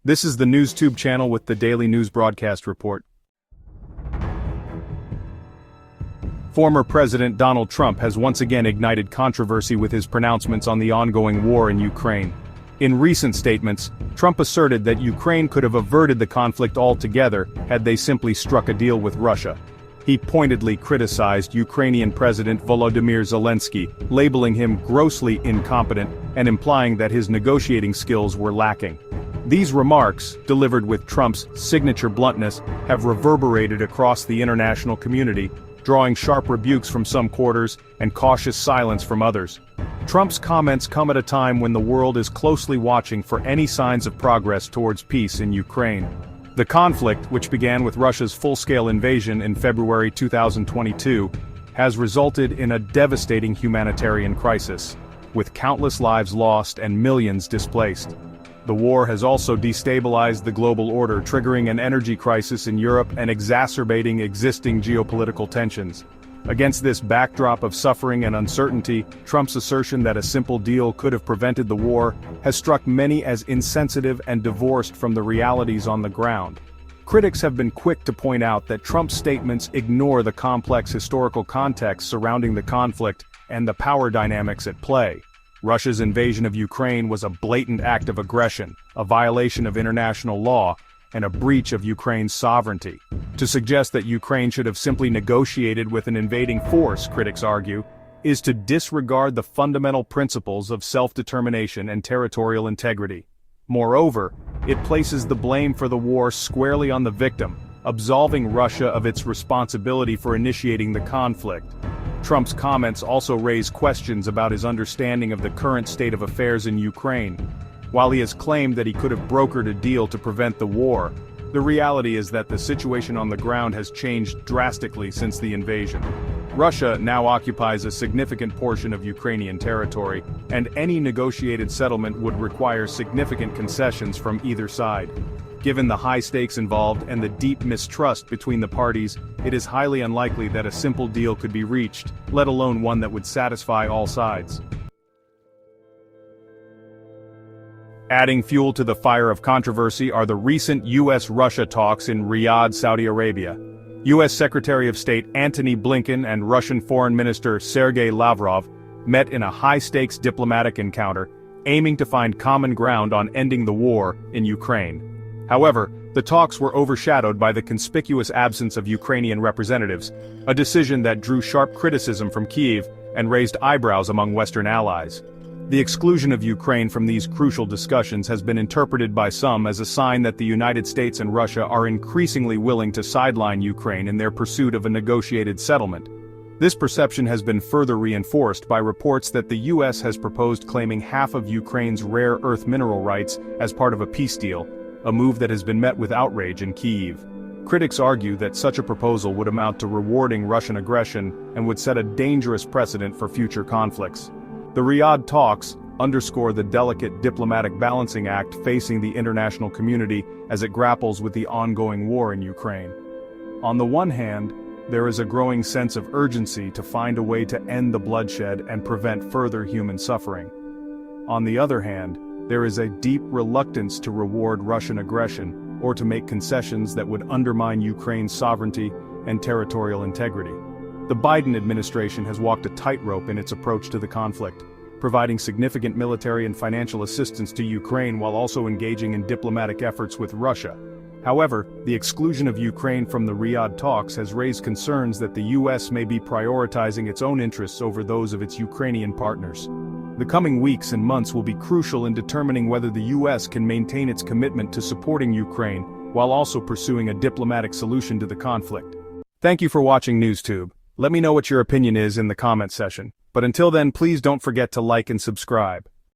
This is the NewsTube channel with the daily news broadcast report. Former President Donald Trump has once again ignited controversy with his pronouncements on the ongoing war in Ukraine. In recent statements, Trump asserted that Ukraine could have averted the conflict altogether had they simply struck a deal with Russia. He pointedly criticized Ukrainian President Volodymyr Zelensky, labeling him grossly incompetent and implying that his negotiating skills were lacking. These remarks, delivered with Trump's signature bluntness, have reverberated across the international community, drawing sharp rebukes from some quarters and cautious silence from others. Trump's comments come at a time when the world is closely watching for any signs of progress towards peace in Ukraine. The conflict, which began with Russia's full-scale invasion in February 2022, has resulted in a devastating humanitarian crisis, with countless lives lost and millions displaced. The war has also destabilized the global order, triggering an energy crisis in Europe and exacerbating existing geopolitical tensions. Against this backdrop of suffering and uncertainty, Trump's assertion that a simple deal could have prevented the war has struck many as insensitive and divorced from the realities on the ground. Critics have been quick to point out that Trump's statements ignore the complex historical context surrounding the conflict and the power dynamics at play. Russia's invasion of Ukraine was a blatant act of aggression, a violation of international law, and a breach of Ukraine's sovereignty. To suggest that Ukraine should have simply negotiated with an invading force, critics argue, is to disregard the fundamental principles of self-determination and territorial integrity. Moreover, it places the blame for the war squarely on the victim, absolving Russia of its responsibility for initiating the conflict. Trump's comments also raise questions about his understanding of the current state of affairs in Ukraine. While he has claimed that he could have brokered a deal to prevent the war, the reality is that the situation on the ground has changed drastically since the invasion. Russia now occupies a significant portion of Ukrainian territory, and any negotiated settlement would require significant concessions from either side. Given the high stakes involved and the deep mistrust between the parties, it is highly unlikely that a simple deal could be reached, let alone one that would satisfy all sides. Adding fuel to the fire of controversy are the recent U.S.-Russia talks in Riyadh, Saudi Arabia. U.S. Secretary of State Antony Blinken and Russian Foreign Minister Sergei Lavrov met in a high-stakes diplomatic encounter, aiming to find common ground on ending the war in Ukraine. However, the talks were overshadowed by the conspicuous absence of Ukrainian representatives, a decision that drew sharp criticism from Kyiv and raised eyebrows among Western allies. The exclusion of Ukraine from these crucial discussions has been interpreted by some as a sign that the United States and Russia are increasingly willing to sideline Ukraine in their pursuit of a negotiated settlement. This perception has been further reinforced by reports that the U.S. has proposed claiming half of Ukraine's rare earth mineral rights as part of a peace deal, a move that has been met with outrage in Kyiv. Critics argue that such a proposal would amount to rewarding Russian aggression and would set a dangerous precedent for future conflicts. The Riyadh talks underscore the delicate diplomatic balancing act facing the international community as it grapples with the ongoing war in Ukraine. On the one hand, there is a growing sense of urgency to find a way to end the bloodshed and prevent further human suffering. On the other hand, there is a deep reluctance to reward Russian aggression or to make concessions that would undermine Ukraine's sovereignty and territorial integrity. The Biden administration has walked a tightrope in its approach to the conflict, providing significant military and financial assistance to Ukraine while also engaging in diplomatic efforts with Russia. However, the exclusion of Ukraine from the Riyadh talks has raised concerns that the U.S. may be prioritizing its own interests over those of its Ukrainian partners. The coming weeks and months will be crucial in determining whether the U.S. can maintain its commitment to supporting Ukraine while also pursuing a diplomatic solution to the conflict. Thank you for watching NewsTube. Let me know what your opinion is in the comment section. But until then, please don't forget to like and subscribe.